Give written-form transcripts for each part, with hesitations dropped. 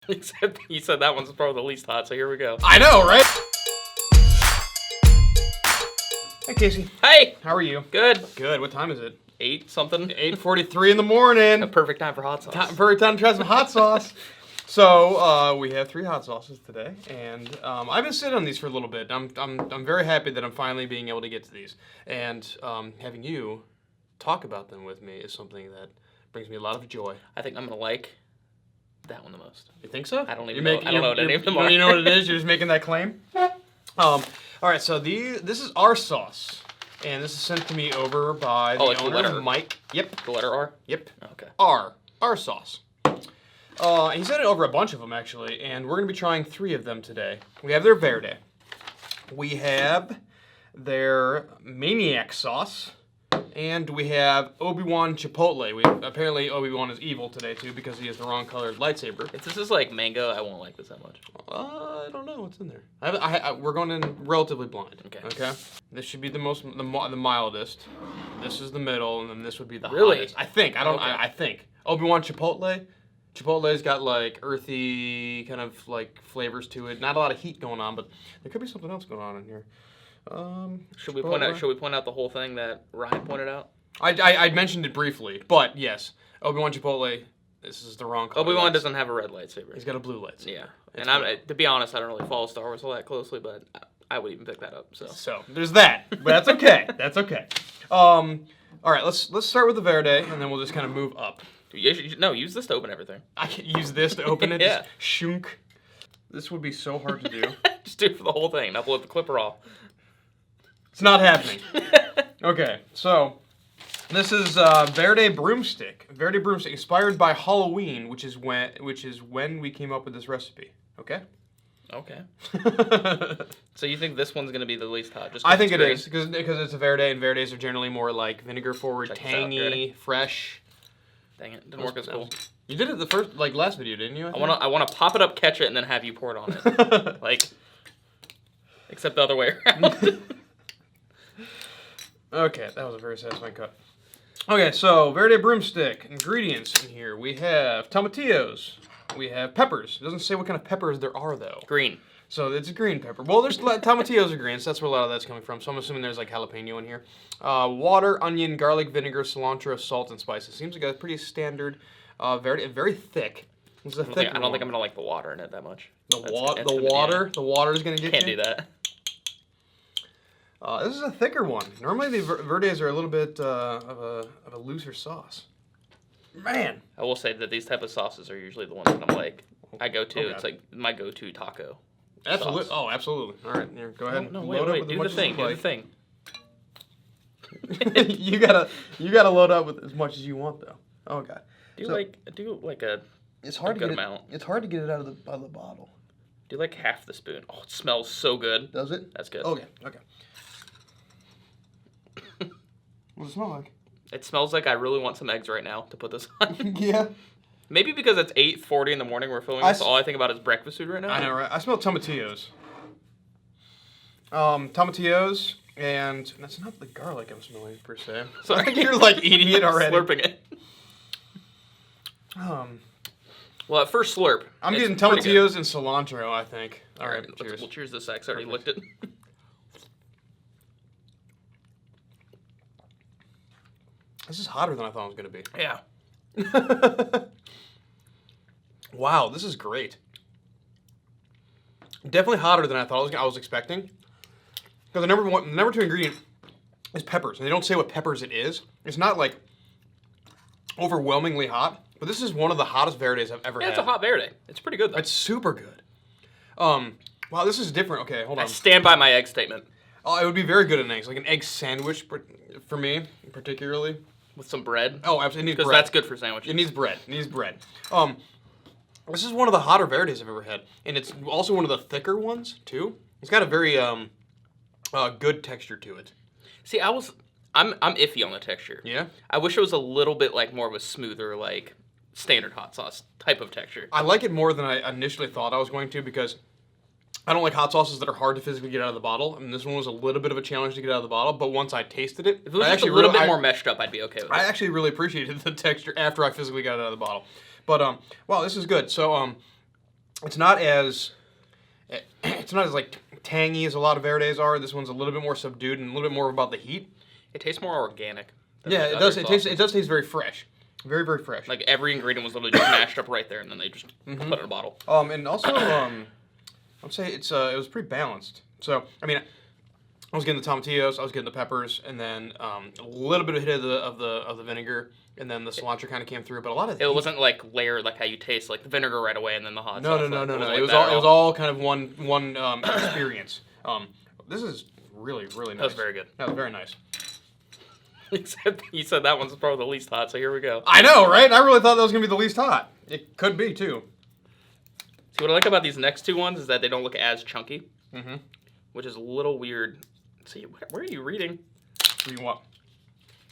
Except you said that one's probably the least hot, so here we go. I know, right? Hey, Casey. Hey! How are you? Good. Good. What time is it? 8 something. 8:43 in the morning. A perfect time for hot sauce. Perfect time to try some hot sauce. So we have 3 hot sauces today, and I've been sitting on these for a little bit. I'm very happy that I'm finally being able to get to these, and having you talk about them with me is something that brings me a lot of joy. I think I'm gonna like that one the most. You think so? I don't even know. I don't know what any of them are. You know what it is? You're just making that claim? All right, so this is our sauce, and this is sent to me over by the like owner, the letter. Mike. Yep. The letter R? Yep. Okay. Our sauce. He sent it over a bunch of them, actually, and we're going to be trying 3 of them today. We have their Verde. We have their Maniacs sauce. And we have Obi-Wan Chipotle. Apparently Obi-Wan is evil today, too, because he has the wrong colored lightsaber. If this is like mango, I won't like this that much. I don't know what's in there. We're going in relatively blind. Okay. This should be the mildest. This is the middle, and then this would be the Really? hottest. I think. I think. Obi-Wan Chipotle. Chipotle's got like earthy kind of like flavors to it. Not a lot of heat going on, but there could be something else going on in here. Should we point out the whole thing that Ryan pointed out? I mentioned it briefly, but yes, Obi-Wan Chipotle. This is the wrong color. Obi-Wan doesn't have a red lightsaber. He's got a blue lightsaber. Yeah, and to be honest, I don't really follow Star Wars all that closely, but I would even pick that up. So there's that, but that's okay. That's okay. All right, let's start with the Verde, and then we'll just kind of move up. No, use this to open everything. I can use this to open it. Yeah. Just shunk. This would be so hard to do. Just do it for the whole thing. Now blow the clipper off. It's not happening. Okay, so this is Verde broomstick. Verde broomstick, inspired by Halloween, which is when we came up with this recipe. Okay. Okay. So you think this one's gonna be the least hot? I think it is because it's a Verde, and Verdes are generally more like vinegar forward, Check tangy, fresh. Dang it, didn't work as cool. You did it the last video, didn't you? I wanna pop it up, catch it, and then have you pour it on it. Like, except the other way around. Okay, that was a very satisfying cut. Okay, so Verde broomstick ingredients in here. We have tomatillos. We have peppers. It doesn't say what kind of peppers there are though. Green. So it's a green pepper. Well, there's tomatillos are green, so that's where a lot of that's coming from. So I'm assuming there's like jalapeno in here. Water, onion, garlic, vinegar, cilantro, salt, and spices. Seems like a pretty standard, very thick. This is a thick. I don't think I'm gonna like the water in it that much. The water is gonna get Can't you. do that. This is a thicker one. Normally the Verdes are a little bit of a looser sauce. Man. I will say that these type of sauces are usually the ones that I'm like, I go to. Okay. It's like my go-to taco. Absolutely. Sauce. Oh, absolutely. All right, here, go ahead. No, load wait. up with Do as the much thing. as Do you the thing. like. you gotta load up with as much as you want though. Oh god. Do like a It's hard good to get amount. It's hard to get it out of the bottle. do like half the spoon. Oh, it smells so good. Does it? That's good. Okay. What does it smell like? It smells like I really want some eggs right now to put this on. Yeah. Maybe because it's 8:40 in the morning we're filming this, all I think about is breakfast food right now. I know, right? I smell tomatillos. Tomatillos, and that's not the garlic I'm smelling per se. So I think you're like eating it already. Slurping it. Well, at first slurp. I'm getting tomatillos and cilantro, I think. All right, cheers. We'll cheers this. I already licked it. This is hotter than I thought it was going to be. Yeah. Wow, this is great. Definitely hotter than I thought I was expecting. Because the number 2 ingredient is peppers, and they don't say what peppers it is. It's not like overwhelmingly hot, but this is one of the hottest Verdes I've ever had. It's a hot Verde. It's pretty good though. It's super good. Wow, this is different. Okay, hold on. I stand by my egg statement. Oh, it would be very good in eggs, like an egg sandwich for me, particularly. With some bread. Oh, absolutely. Because that's good for sandwiches. It needs bread. This is one of the hotter Verdes I've ever had, and it's also one of the thicker ones too. It's got a very good texture to it. See, I'm iffy on the texture. Yeah. I wish it was a little bit like more of a smoother, like standard hot sauce type of texture. I like it more than I initially thought I was going to because I don't like hot sauces that are hard to physically get out of the bottle. I mean, this one was a little bit of a challenge to get out of the bottle, but once I tasted it, if it was just a little bit more meshed up, I'd be okay with it. I actually really appreciated the texture after I physically got it out of the bottle. But wow, this is good. So it's not as like tangy as a lot of Verdes are. This one's a little bit more subdued and a little bit more about the heat. It tastes more organic. Yeah, it does. It does taste very fresh. Very, very fresh. Like every ingredient was literally just mashed up right there, and then they just put it in a bottle. And also, I'd say it was pretty balanced. So, I mean, I was getting the tomatillos, I was getting the peppers, and then a little bit of hit of the vinegar, and then the cilantro kind of came through. But a lot of it wasn't like layered like how you taste like the vinegar right away and then the hot no, sauce. No. Like, It was all kind of one experience. This is really nice. That was very good. That was very nice. Except you said that one's probably the least hot, so here we go. I know, right? I really thought that was gonna be the least hot. It could be too. See, what I like about these next two ones is that they don't look as chunky, which is a little weird. See, where are you reading? Reading what?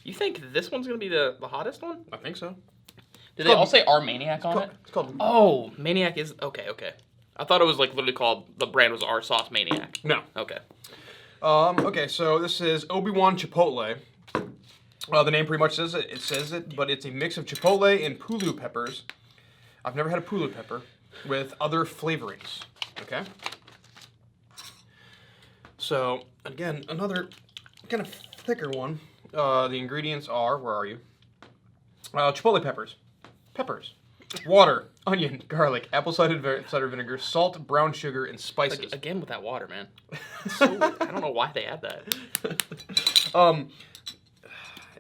You think this one's gonna be the hottest one? I think so. Did they all say our Maniac on it? It's called. Oh, Maniac is okay. I thought it was like literally called the brand was our sauce Maniac. No. Okay. Okay, so this is Obi-Wan Chipotle. The name pretty much says it. It says it, but it's a mix of chipotle and pulu peppers. I've never had a pulu pepper with other flavorings. Okay. So again, another kind of thicker one. The ingredients are, where are you? Chipotle peppers, water, onion, garlic, apple cider vinegar, salt, brown sugar, and spices. Like, again with that water, man. So, I don't know why they add that.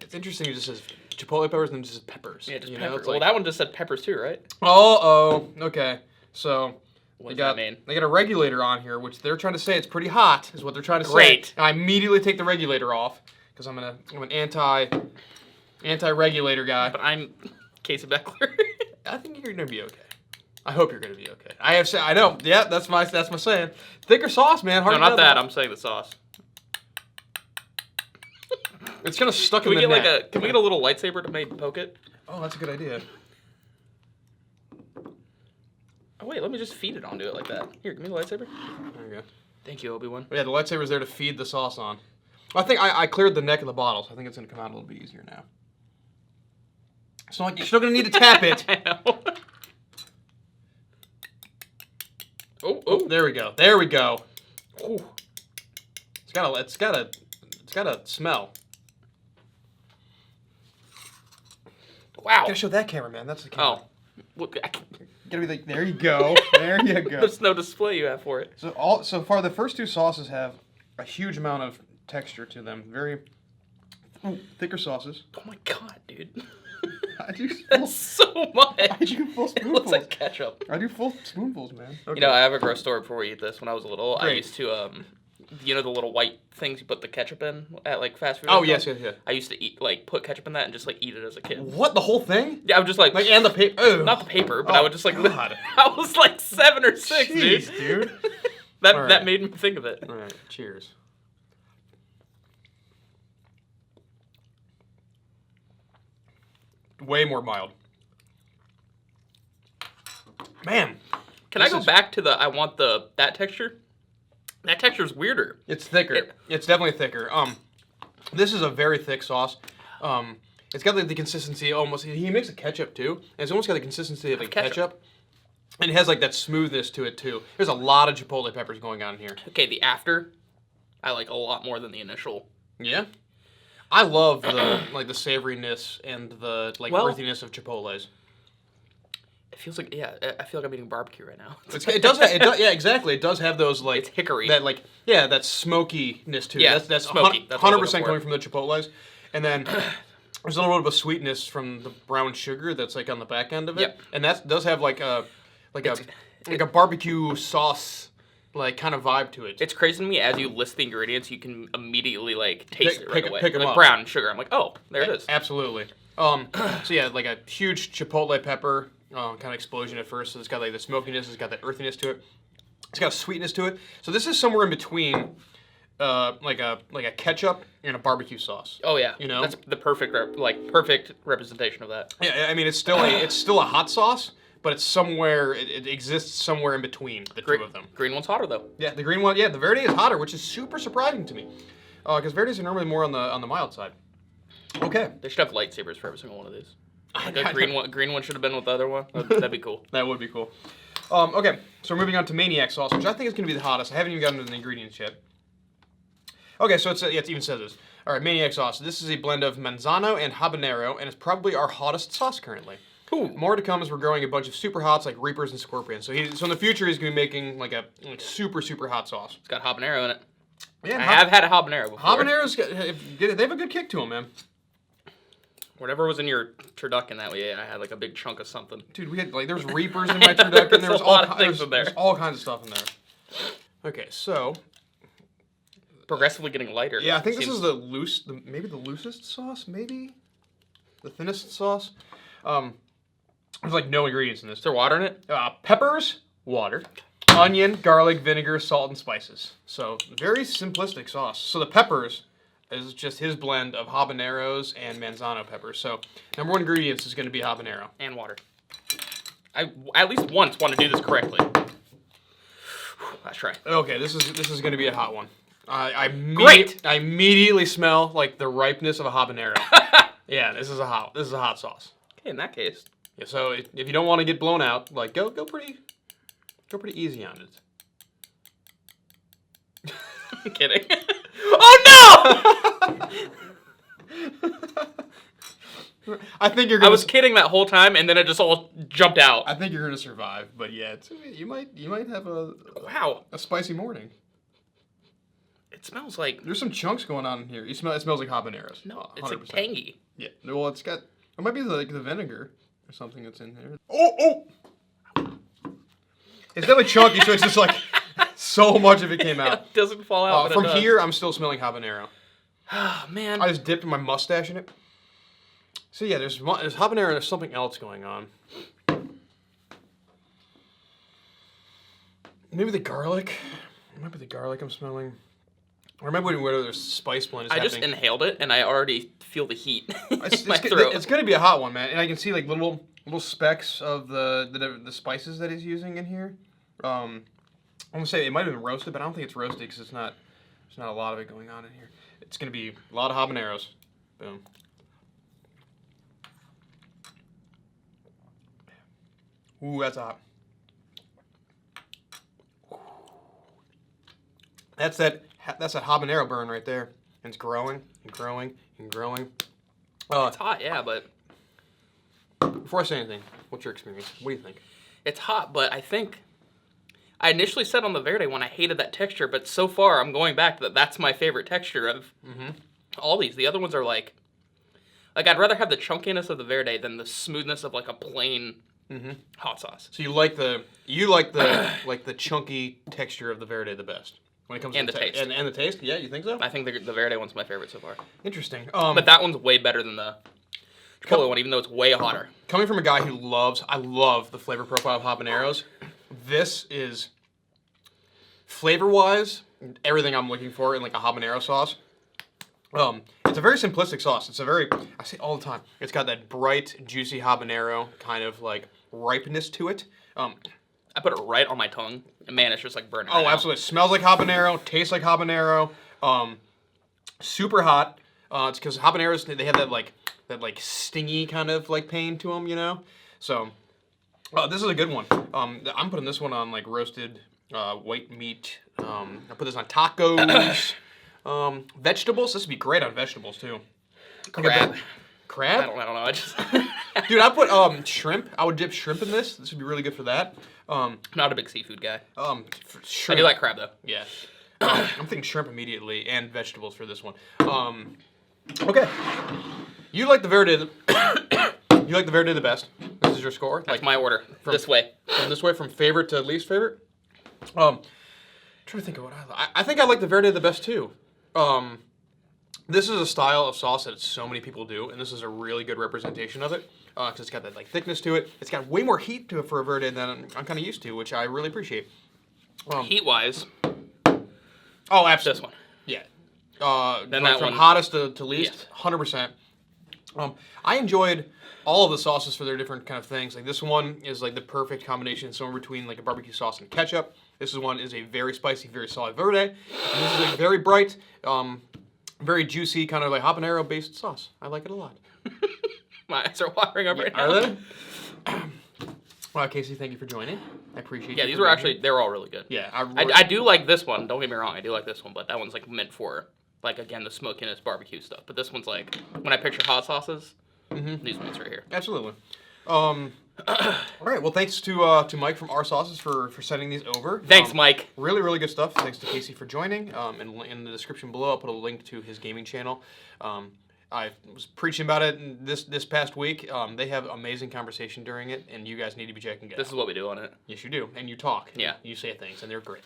It's interesting. It just says chipotle peppers and then just says peppers. Yeah, just you peppers. Know, Well, that one just said peppers too, right? Okay. So What does that mean? they got a regulator on here, which they're trying to say it's pretty hot, is what they're trying to Great. say. And I immediately take the regulator off because I'm an anti-regulator guy. But I'm Casey Beckler. I think you're gonna be okay. I hope you're gonna be okay. I know. Yeah, that's my saying. Thicker sauce, man. No, not that. I'm saying the sauce. It's kind of stuck Can in we the get neck. Can we get a little lightsaber to maybe poke it? Oh, that's a good idea. Oh wait, let me just feed it onto it like that. Here, give me the lightsaber. There you go. Thank you, Obi-Wan. Yeah, the lightsaber's there to feed the sauce on. I think I cleared the neck of the bottle, so I think it's gonna come out a little bit easier now. It's not like you're still gonna need to tap it. I know. Oh, There we go. There we go. Ooh. It's got a smell. Wow. Gotta show that camera, man. That's the camera. Oh. Look, Gotta be like, there you go. There you go. There's no display you have for it. So far, the first two sauces have a huge amount of texture to them. Very thicker sauces. Oh my god, dude. I do That's so much. I do full It looks spoonfuls. like ketchup. I do full spoonfuls, man. Okay. You know, I have a gross story before we eat this. When I was little, I Great. used to, you know the little white things you put the ketchup in at like fast food? Oh, restaurants? yes. I used to eat, like, put ketchup in that and just, like, eat it as a kid. What, the whole thing? Yeah, I would just, like And the paper? Oh. not the paper, but Oh, I would just, like, God. I was, like, 7 or 6, Jeez, dude. That All right. that made me think of it. All right, cheers. Way more mild. Man. Can I go back to I want that texture? That texture's weirder. It's thicker. It's definitely thicker. This is a very thick sauce. It's got like the consistency almost. He makes a ketchup too, and it's almost got the consistency of a ketchup. And it has like that smoothness to it too. There's a lot of chipotle peppers going on here. Okay, the after, I like a lot more than the initial. Yeah. I love the like the savoriness and the earthiness of chipotles. It feels like I feel like I'm eating barbecue right now. It does. Yeah, exactly. It does have those like It's hickory. that that smokiness to it. Yeah, That's smoky. That's what I'm 100% looking coming for. from the chipotles, and then there's a little bit of a sweetness from the brown sugar that's like on the back end of it, Yep. and that does have like a barbecue sauce like kind of vibe to it. It's crazy to me as you list the ingredients, you can immediately like taste it right away. Pick 'em like up. brown sugar. I'm like, oh, there it is. Absolutely. So yeah, like a huge chipotle pepper kind of explosion at first. So it's got like the smokiness, it's got that earthiness to it. It's got a sweetness to it. So this is somewhere in between, like a ketchup and a barbecue sauce. Oh yeah, You know? that's the perfect perfect representation of that. Yeah, I mean it's still a hot sauce, but it's somewhere it exists somewhere in between the two of them. Green one's hotter though. Yeah, the green one. Yeah, the Verde is hotter, which is super surprising to me, because Verdes are normally more on the mild side. Okay. They should have lightsabers for every single one of these. Like a green one should have been with the other one. That'd be cool. That would be cool. Okay, so we're moving on to Maniac sauce, which I think is going to be the hottest. I haven't even gotten into the ingredients yet. Okay, so it even says this. All right, Maniac sauce. This is a blend of manzano and habanero, and it's probably our hottest sauce currently. Cool. More to come as we're growing a bunch of super hots like Reapers and Scorpions. So in the future, he's going to be making like a super, super hot sauce. It's got habanero in it. Yeah, I have had a habanero before. Habaneros, they have a good kick to them, man. Whatever was in your turducken that way, I had like a big chunk of something. Dude, we had like there's Reapers in my turducken. There was a lot of things in there. There's all kinds of stuff in there. Okay, so Progressively getting lighter. yeah, I think this is maybe the loosest sauce, maybe the thinnest sauce. There's like no ingredients in this. Is there water in it? Peppers, water, onion, garlic, vinegar, salt, and spices. So very simplistic sauce. So the peppers is just his blend of habaneros and manzano peppers. So number one ingredients is going to be habanero and water. I at least once want to do this correctly. Let's try. Okay, this is going to be a hot one. I immediately smell like the ripeness of a habanero. Yeah, this is a hot sauce. Okay, in that case. Yeah, so if you don't want to get blown out, like go pretty easy on it. I'm kidding. Oh no! I think you're gonna. I was kidding that whole time, and then it just all jumped out. I think you're gonna survive, but yeah, you might have a spicy morning. It smells like there's some chunks going on in here. It smells like habaneros. No, it's like tangy. Yeah, well, it might be like the vinegar or something that's in there. Oh! It's definitely chunky, so it's just like so much of it came out. It doesn't fall out. From here, I'm still smelling habanero. Oh man! I just dipped my mustache in it. So yeah, there's habanero and there's something else going on. Maybe the garlic. It might be the garlic I'm smelling. Or maybe whether there's spice blend is happening. I just inhaled it and I already feel the heat in it's my throat. It's gonna be a hot one, man. And I can see like little specks of the spices that he's using in here. I'm gonna say it might have been roasted, but I don't think it's roasted because there's not a lot of it going on in here. It's gonna be a lot of habaneros. Boom. Ooh, that's hot. That's that habanero burn right there. And it's growing and growing and growing. It's hot, yeah, but before I say anything, what's your experience? What do you think? It's hot, but I think I initially said on the Verde one I hated that texture, but so far I'm going back that that's my favorite texture of all these. The other ones are like I'd rather have the chunkiness of the Verde than the smoothness of like a plain hot sauce. So you like the like the chunky texture of the Verde the best when it comes to the taste. And the taste? Yeah, you think so? I think the Verde one's my favorite so far. Interesting. But that one's way better than the Chipotle one, even though it's way hotter. Coming from a guy who I love the flavor profile of habaneros. This is flavor-wise everything I'm looking for in like a habanero sauce. It's a very simplistic sauce. I say all the time, it's got that bright, juicy habanero kind of like ripeness to it. I put it right on my tongue, and man, it's just like burning. Oh, absolutely. It smells like habanero, tastes like habanero. Super hot. It's because habaneros, they have that like stingy kind of like pain to them, you know? So, this is a good one. I'm putting this one on like roasted white meat. I put this on tacos. Vegetables. This would be great on vegetables too. Crab. Crab? I don't know. I just Dude, I put shrimp. I would dip shrimp in this. This would be really good for that. Not a big seafood guy. Shrimp. I do like crab though. Yeah. I'm thinking shrimp immediately and vegetables for this one. Okay. You like the Verde. You like the Verde the best. This is your score. That's my order. This way. From favorite to least favorite. Trying to think of what I like. I think I like the Verde the best too. This is a style of sauce that so many people do, and this is a really good representation of it. Because it's got that like thickness to it. It's got way more heat to it for a Verde than I'm kind of used to, which I really appreciate. Heat-wise. Oh, absolutely. This one. Yeah. Then that from one. hottest to least, Yes. 100%. I enjoyed all of the sauces for their different kind of things. Like this one is like the perfect combination, somewhere between like a barbecue sauce and ketchup. This one is a very spicy, very solid Verde. And this is a very bright, very juicy, kind of like habanero-based sauce. I like it a lot. My eyes are watering up right now. Are they? Well, Casey, thank you for joining. I appreciate it. Yeah, these were actually, they were all really good. Yeah. I do like this one. Don't get me wrong. I do like this one, but that one's like meant for, like, again, the smokiness barbecue stuff. But this one's like, when I picture hot sauces, these ones right here. Absolutely. All right. Well, thanks to Mike from Our Sauces for sending these over. Thanks, Mike. Really, really good stuff. Thanks to Casey for joining. And in the description below, I'll put a link to his gaming channel. I was preaching about it this past week. They have amazing conversation during it, and you guys need to be checking it out. This is what we do on it. Yes, you do. And you talk. Yeah. You say things, and they're great.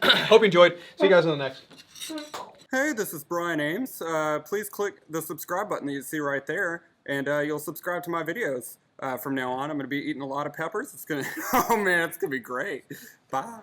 Hope you enjoyed. See you guys on the next. Hey, this is Brian Ames. Please click the subscribe button that you see right there, and you'll subscribe to my videos. From now on, I'm going to be eating a lot of peppers. It's going to, oh man, it's going to be great. Bye.